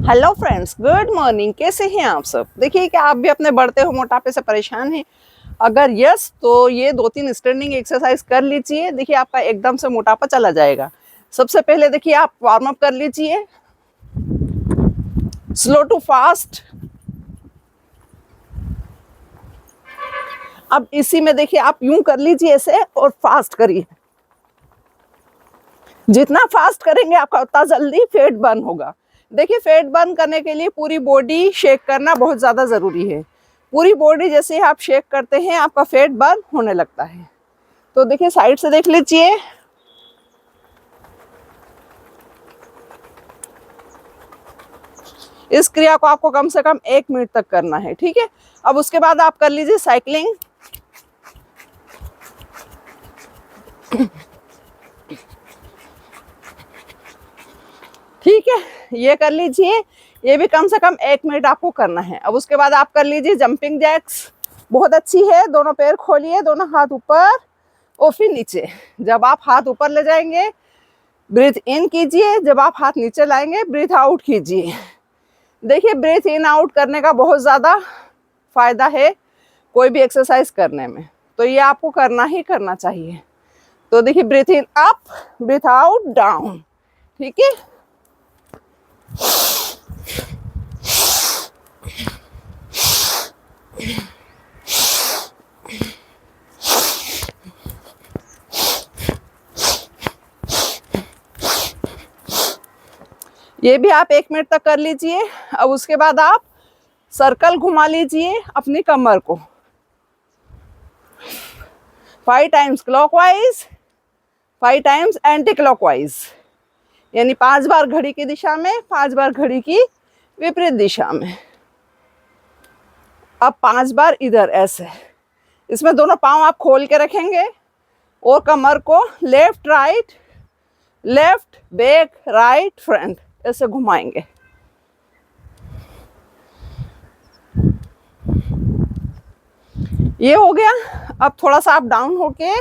Hello friends, good morning. कैसे हैं आप सब? देखिए, क्या आप भी अपने बढ़ते हुए मोटापे से परेशान हैं? अगर यस, तो ये 2-3 स्ट्रेनिंग एक्सरसाइज कर लीजिए। देखिए, आपका एकदम से मोटापा चला जाएगा। सबसे पहले देखिए, आप वार्म अप कर लीजिए, स्लो टू फास्ट। अब इसी में देखिए, आप यूं कर लीजिए ऐसे और फास्ट करिए। जितना फास्ट करेंगे आपका उतना जल्दी फैट बर्न होगा। देखिए, फैट बर्न करने के लिए पूरी बॉडी शेक करना बहुत ज़्यादा ज़रूरी है। पूरी बॉडी जैसे आप शेक करते हैं, आपका फैट बर्न होने लगता है। तो देखिए, साइड से देख लीजिए। इस क्रिया को आपको कम से कम 1 मिनट तक करना है, ठीक है। अब उसके बाद आप कर लीजिए साइकिलिंग। ठीक है, ये कर लीजिए। ये भी कम से कम 1 मिनट आपको करना है। अब उसके बाद आप कर लीजिए जंपिंग जैक्स। बहुत अच्छी है। दोनों पैर खोलिए, दोनों हाथ ऊपर और फिर नीचे। जब आप हाथ ऊपर ले जाएंगे, ब्रीथ इन कीजिए। जब आप हाथ नीचे लाएंगे, ब्रीथ आउट कीजिए। देखिए, ब्रीथ इन आउट करने का बहुत ज़्यादा फायदा है कोई भी एक्सरसाइज करने में, तो ये आपको करना ही करना चाहिए। तो देखिए, breathe in up, breathe out down. ठीक है। ये भी आप 1 मिनट तक कर लीजिए। अब उसके बाद आप सर्कल घुमा लीजिए अपनी कमर को 5 times clockwise, 5 times anti clockwise, यानी 5 बार घड़ी की दिशा में, 5 बार घड़ी की विपरीत दिशा में। अब 5 बार इधर ऐसे। इसमें दोनों पांव आप खोल के रखेंगे और कमर को left right, left back, right front ऐसे घुमाएंगे। ये हो गया। अब थोड़ा सा आप डाउन होके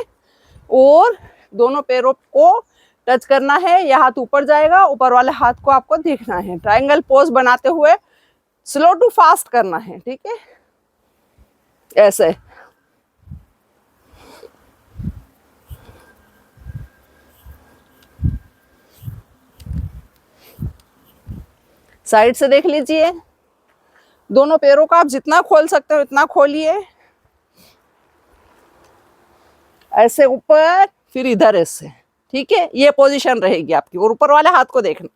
और दोनों पैरों को टच करना है। यह हाथ ऊपर जाएगा, ऊपर वाले हाथ को आपको देखना है। ट्रायंगल पोज बनाते हुए स्लो टू फास्ट करना है, ठीक है, ऐसे। साइड से देख लीजिए। दोनों पैरों को आप जितना खोल सकते हो इतना खोलिए, ऐसे ऊपर, फिर इधर ऐसे। ठीक है, ये पोजीशन रहेगी आपकी और ऊपर वाले हाथ को देखना।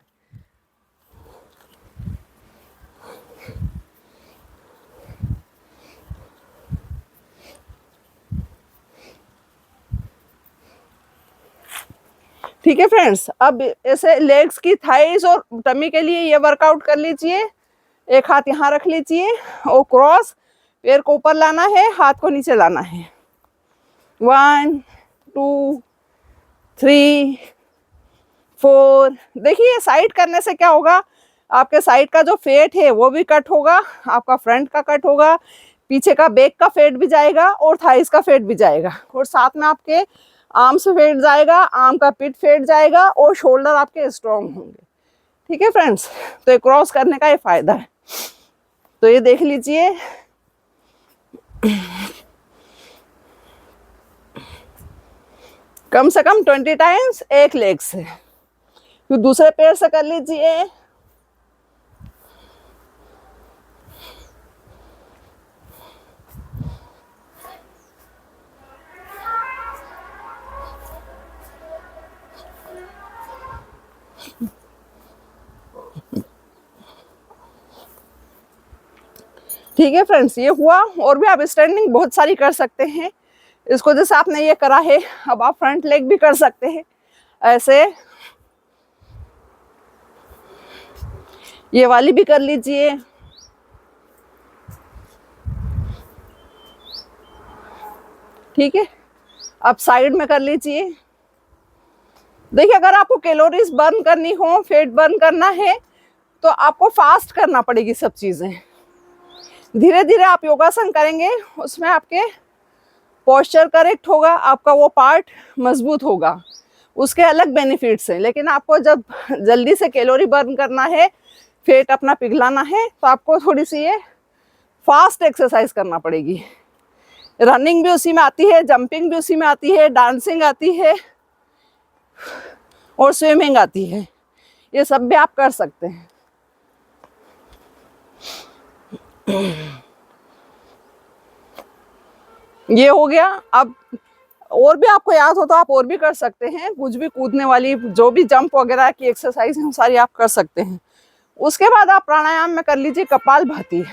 ठीक है फ्रेंड्स, अब ऐसे लेग्स की थाइस और टमी के लिए ये वर्कआउट कर लीजिए। एक हाथ यहाँ रख लीजिए और क्रॉस, पैर को ऊपर लाना है, हाथ को नीचे लाना है। 1 2 3 4। देखिए, साइड करने से क्या होगा, आपके साइड का जो फैट है वो भी कट होगा, आपका फ्रंट का कट होगा, पीछे का बैक का फैट भी जाएगा और थाइस का फैट भी जाएगा, और साथ में आपके आर्म से फैट जाएगा, आर्म का पिट फैट जाएगा और शोल्डर आपके स्ट्रॉन्ग होंगे। ठीक है फ्रेंड्स, तो ये क्रॉस करने का ये फायदा है। तो ये देख लीजिए। कम से कम 20 टाइम्स एक लेग से। फिर दूसरे पैर से कर लीजिए। ठीक है फ्रेंड्स, ये हुआ। और भी आप स्टैंडिंग बहुत सारी कर सकते हैं। इसको जैसे आपने ये करा है, अब आप फ्रंट लेग भी कर सकते हैं ऐसे। ये वाली भी कर लीजिए। ठीक है, अब साइड में कर लीजिए। देखिए, अगर आपको कैलोरीज बर्न करनी हो, फैट बर्न करना है, तो आपको फास्ट करना पड़ेगी सब चीज़ें। धीरे धीरे आप योगासन करेंगे, उसमें आपके पोस्चर करेक्ट होगा, आपका वो पार्ट मजबूत होगा, उसके अलग बेनिफिट्स हैं। लेकिन आपको जब जल्दी से कैलोरी बर्न करना है, फेट अपना पिघलाना है तो आपको थोड़ी सी ये फास्ट एक्सरसाइज करना पड़ेगी। रनिंग भी उसी में आती है, जंपिंग भी उसी में आती है, डांसिंग आती है और स्विमिंग आती है। ये सब भी आप कर सकते हैं। ये हो गया। अब और भी आपको याद हो तो आप और भी कर सकते हैं, कुछ भी कूदने वाली जो भी जंप वगैरह की एक्सरसाइज है सारी आप कर सकते हैं। उसके बाद आप प्राणायाम में कर लीजिए कपालभाति।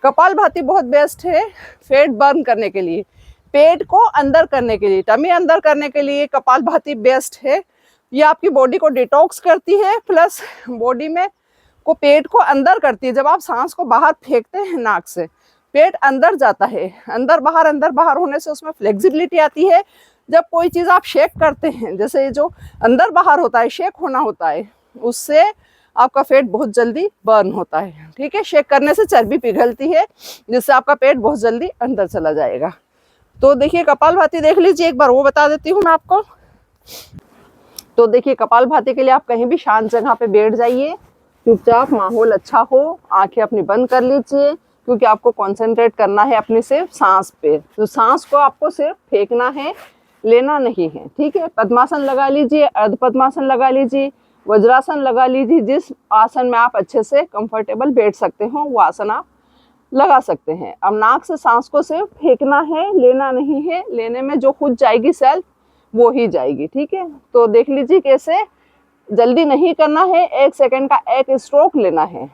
कपालभाति बहुत बेस्ट है फैट बर्न करने के लिए, पेट को अंदर करने के लिए, टमी अंदर करने के लिए कपालभाति बेस्ट है। ये आपकी बॉडी को डिटॉक्स करती है, प्लस बॉडी में को पेट को अंदर करती है। जब आप सांस को बाहर फेंकते हैं नाक से, पेट अंदर जाता है, अंदर बाहर होने से उसमें फ्लेक्सिबिलिटी आती है। जब कोई चीज़ आप शेक करते हैं, जैसे जो अंदर बाहर होता है, शेक होना होता है, उससे आपका पेट बहुत जल्दी बर्न होता है। ठीक है, शेक करने से चर्बी पिघलती है, जिससे आपका पेट बहुत जल्दी अंदर चला जाएगा। तो देखिए कपालभाति देख लीजिए एक बार, वो बता देती हूँ मैं आपको। तो देखिए कपालभाति के लिए आप कहीं भी शांत जगह पे बैठ जाइए, चुपचाप, माहौल अच्छा हो, आंखें अपनी बंद कर लीजिए, क्योंकि आपको कंसंट्रेट करना है अपनी सिर्फ सांस पे। तो सांस को आपको सिर्फ फेंकना है, लेना नहीं है। ठीक है, पद्मासन लगा लीजिए, अर्ध पद्मासन लगा लीजिए, वज्रासन लगा लीजिए। जिस आसन में आप अच्छे से कंफर्टेबल बैठ सकते हो वो आसन आप लगा सकते हैं। अब नाक से सांस को सिर्फ फेंकना है, लेना नहीं है। लेने में जो खुद जाएगी सेल्फ वो ही जाएगी। ठीक है, तो देख लीजिए कैसे, जल्दी नहीं करना है, 1 सेकंड का एक स्ट्रोक लेना है।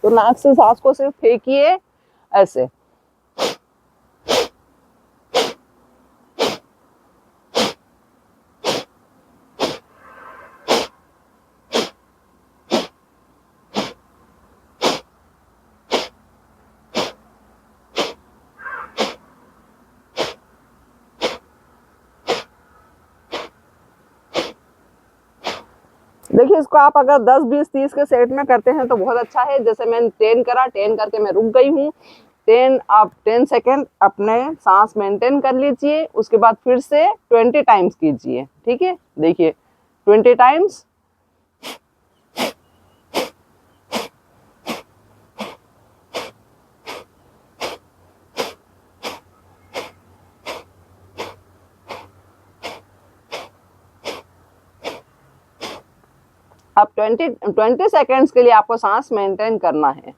तो नाक से सांस को सिर्फ फेंकिए ऐसे। देखिए इसको आप अगर 10, 20, 30 के सेट में करते हैं तो बहुत अच्छा है। जैसे मैंने 10 करा, 10 करके मैं रुक गई हूँ। 10 आप 10 सेकेंड अपने सांस मेंटेन कर लीजिए, उसके बाद फिर से 20 टाइम्स कीजिए। ठीक है, देखिए 20 टाइम्स। अब 20 सेकेंड्स के लिए आपको सांस मेंटेन करना है।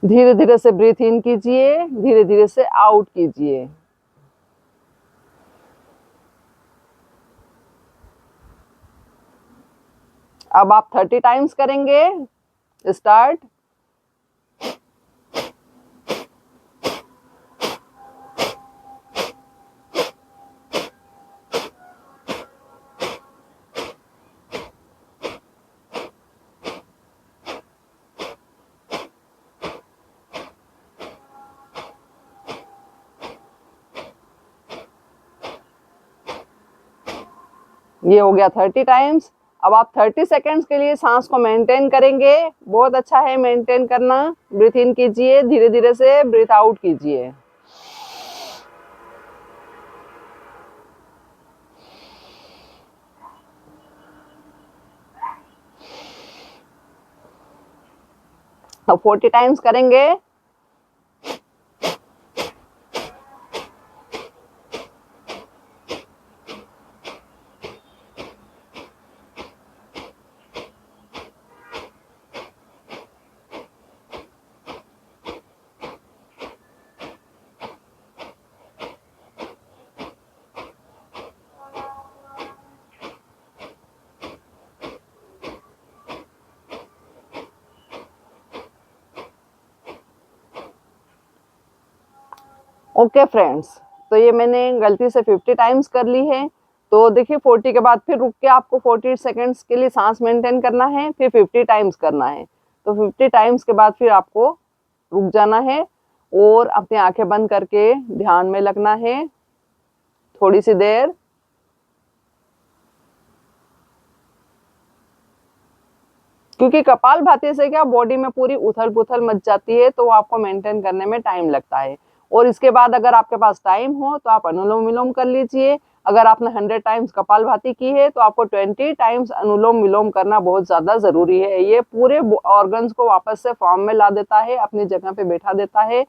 धीरे धीरे से ब्रीथ इन कीजिए, धीरे धीरे से आउट कीजिए। अब आप 30 टाइम्स करेंगे। स्टार्ट। ये हो गया 30 टाइम्स। अब आप 30 सेकेंड्स के लिए सांस को मेंटेन करेंगे। बहुत अच्छा है मेंटेन करना। ब्रीथ इन कीजिए, धीरे धीरे से ब्रीथ आउट कीजिए। अब 40 टाइम्स करेंगे। ओके फ्रेंड्स, तो ये मैंने गलती से 50 टाइम्स कर ली है। तो देखिए 40 के बाद फिर रुक के आपको 40 सेकेंड्स के लिए सांस मेंटेन करना है, फिर 50 टाइम्स करना है। तो 50 टाइम्स के बाद फिर आपको रुक जाना है और अपनी आंखें बंद करके ध्यान में लगना है थोड़ी सी देर। क्योंकि कपालभाति से क्या बॉडी में पूरी उथल पुथल मच जाती है, तो आपको मेंटेन करने में टाइम लगता है। और इसके बाद अगर आपके पास टाइम हो तो आप अनुलोम विलोम कर लीजिए। अगर आपने 100 टाइम्स कपालभाति की है तो आपको 20 टाइम्स अनुलोम विलोम करना बहुत ज़्यादा ज़रूरी है। ये पूरे ऑर्गन्स को वापस से फॉर्म में ला देता है, अपनी जगह पे बैठा देता है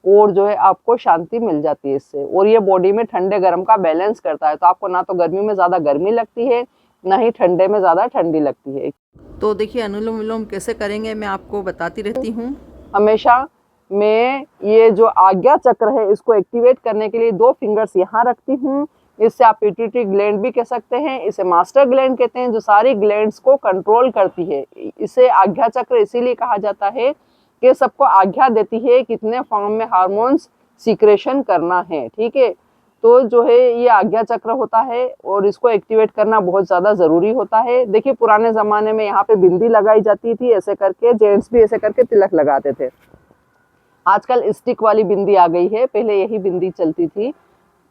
और जो है आपको शांति मिल जाती है इससे। और ये बॉडी में ठंडे गर्म का बैलेंस करता है, तो आपको ना तो गर्मी में ज़्यादा गर्मी लगती है, ना ही ठंडे में ज़्यादा ठंडी लगती है। तो देखिए अनुलोम विलोम कैसे करेंगे मैं आपको बताती रहती हूँ। हमेशा मैं ये जो आज्ञा चक्र है इसको एक्टिवेट करने के लिए 2 फिंगर्स यहाँ रखती हूँ। इससे आप पिट्यूटरी ग्लैंड भी कह सकते हैं, इसे मास्टर ग्लैंड कहते हैं, जो सारी ग्लैंड्स को कंट्रोल करती है। इसे आज्ञा चक्र इसीलिए कहा जाता है कि सबको आज्ञा देती है कितने फॉर्म में हार्मोन्स सीक्रेशन करना है। ठीक है, तो जो है ये आज्ञा चक्र होता है और इसको एक्टिवेट करना बहुत ज़्यादा ज़रूरी होता है। देखिए पुराने ज़माने में यहाँ पे बिंदी लगाई जाती थी, ऐसे करके जेंट्स भी ऐसे करके तिलक लगाते थे। आजकल स्टिक वाली बिंदी आ गई है, पहले यही बिंदी चलती थी।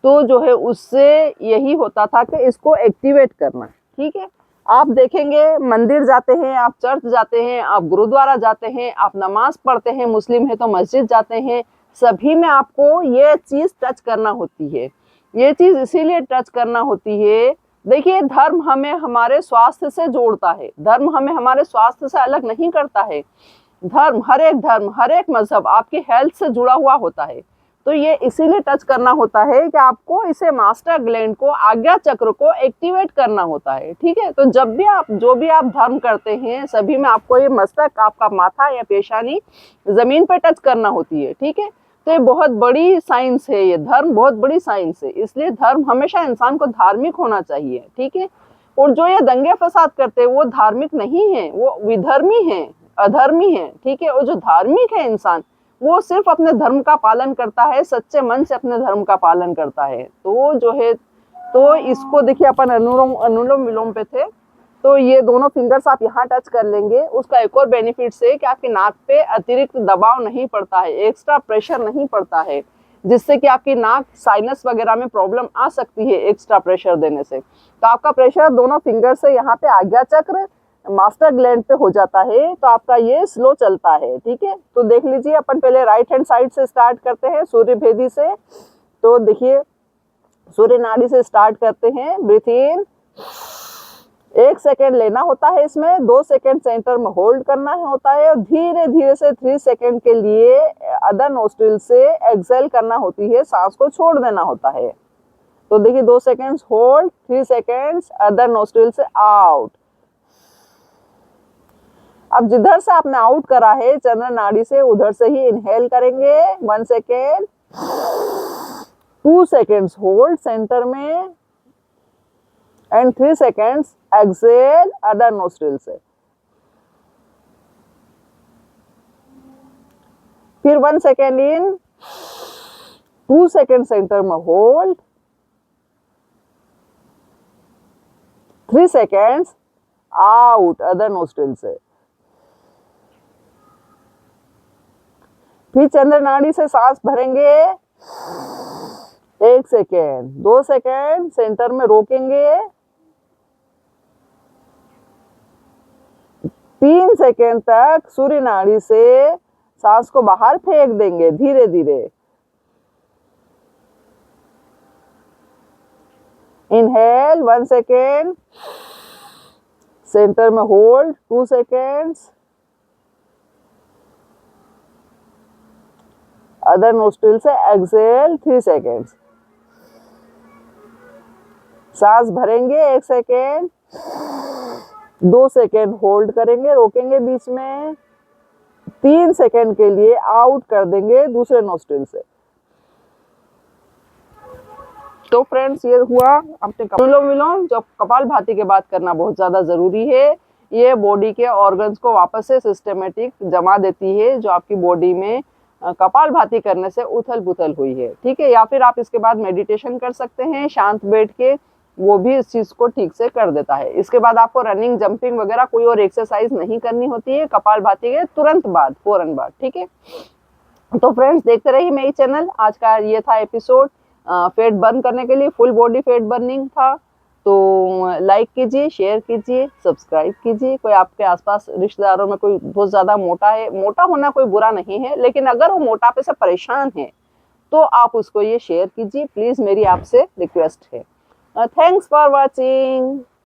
तो जो है उससे यही होता था कि इसको एक्टिवेट करना। ठीक है, आप देखेंगे मंदिर जाते हैं, आप चर्च जाते हैं, आप गुरुद्वारा जाते हैं, आप नमाज पढ़ते हैं, मुस्लिम है तो मस्जिद जाते हैं, सभी में आपको ये चीज़ टच करना होती है। ये चीज़ इसीलिए टच करना होती है, देखिए धर्म हमें हमारे स्वास्थ्य से जोड़ता है, धर्म हमें हमारे स्वास्थ्य से अलग नहीं करता है। धर्म, हर एक मजहब आपकी हेल्थ से जुड़ा हुआ होता है। तो ये इसीलिए टच करना होता है कि आपको इसे मास्टर ग्लैंड को, आज्ञा चक्र को एक्टिवेट करना होता है। ठीक है, तो जब भी आप जो भी आप धर्म करते हैं सभी में आपको ये मस्तक, आपका माथा या पेशानी जमीन पर टच करना होती है। ठीक है, तो ये बहुत बड़ी साइंस है, ये धर्म बहुत बड़ी साइंस है, इसलिए धर्म हमेशा इंसान को धार्मिक होना चाहिए। ठीक है, और जो ये दंगे फसाद करते हैं वो धार्मिक नहीं है, वो विधर्मी है, अधर्मी है। ठीक है, और जो धार्मिक है इंसान वो सिर्फ अपने धर्म का पालन करता है, सच्चे मन से अपने धर्म का पालन करता है। तो जो है तो इसको देखिए अपन अनुलोम विलोम पे थे, तो ये दोनों फिंगर्स आप यहाँ टच कर लेंगे। उसका एक और बेनिफिट है कि आपकी नाक पे अतिरिक्त दबाव नहीं पड़ता है, एक्स्ट्रा प्रेशर नहीं पड़ता है, जिससे कि आपकी नाक साइनस वगैरह में प्रॉब्लम आ सकती है एक्स्ट्रा प्रेशर देने से। तो आपका प्रेशर दोनों फिंगर से यहाँ पे आज्ञा चक्र मास्टर ग्लैंड पे हो जाता है, तो आपका ये स्लो चलता है। ठीक है, तो देख लीजिए अपन पहले राइट हैंड साइड से स्टार्ट करते हैं, सूर्य भेदी से। तो देखिए सूर्य नाड़ी से स्टार्ट करते हैं, ब्रीथ इन, 1 सेकेंड लेना होता है, इसमें 2 सेकेंड सेंटर में होल्ड करना होता है, और धीरे धीरे से 3 सेकेंड के लिए अदर नोस्ट्रिल से एक्सहेल करना होती है, सांस को छोड़ देना होता है। तो देखिए 2 seconds hold, 3 seconds other nostril से आउट। अब जिधर से आपने आउट करा है चंद्र नाड़ी से, उधर से ही इनहेल करेंगे, 1 सेकेंड, 2 सेकेंड्स होल्ड सेंटर में, and 3 seconds exhale other nostril से। फिर 1 सेकेंड इन, 2 सेकेंड सेंटर में hold, 3 seconds out other nostril से। फिर चंद्र नाड़ी से सांस भरेंगे, 1 सेकेंड, 2 सेकेंड सेंटर में रोकेंगे, 3 सेकेंड तक सूर्य नाड़ी से सांस को बाहर फेंक देंगे धीरे धीरे। इनहेल 1 सेकेंड, सेंटर में होल्ड 2 सेकेंड्स, अदर नोस्ट्रिल से एक्सहेल 3 सेकेंड्स। सांस भरेंगे 1 सेकेंड, 2 सेकेंड होल्ड करेंगे, रोकेंगे बीच में, 3 सेकेंड के लिए आउट कर देंगे दूसरे नोस्ट्रिल से। तो फ्रेंड्स ये हुआ अपने अनुलोम विलोम, जो कपालभाति के बाद करना बहुत ज़्यादा ज़रूरी है। ये बॉडी के ऑर्गन्स को वापस से सिस्टमेटिक जमा देती है, जो आपकी बॉडी में कपालभाति करने से उथल पुथल हुई है। ठीक है, या फिर आप इसके बाद मेडिटेशन कर सकते हैं शांत बैठ के, वो भी इस चीज़ को ठीक से कर देता है। इसके बाद आपको रनिंग, जंपिंग वगैरह कोई और एक्सरसाइज नहीं करनी होती है कपालभाति के तुरंत बाद, फौरन बाद। ठीक है, तो फ्रेंड्स देखते रहिए मेरी चैनल। आज का ये था एपिसोड फैट बर्न करने के लिए, फुल बॉडी फैट बर्निंग था। तो लाइक कीजिए, शेयर कीजिए, सब्सक्राइब कीजिए। कोई आपके आसपास रिश्तेदारों में कोई बहुत ज़्यादा मोटा है, मोटा होना कोई बुरा नहीं है, लेकिन अगर वो मोटापे से परेशान है तो आप उसको ये शेयर कीजिए प्लीज़, मेरी आपसे रिक्वेस्ट है। Thanks for watching.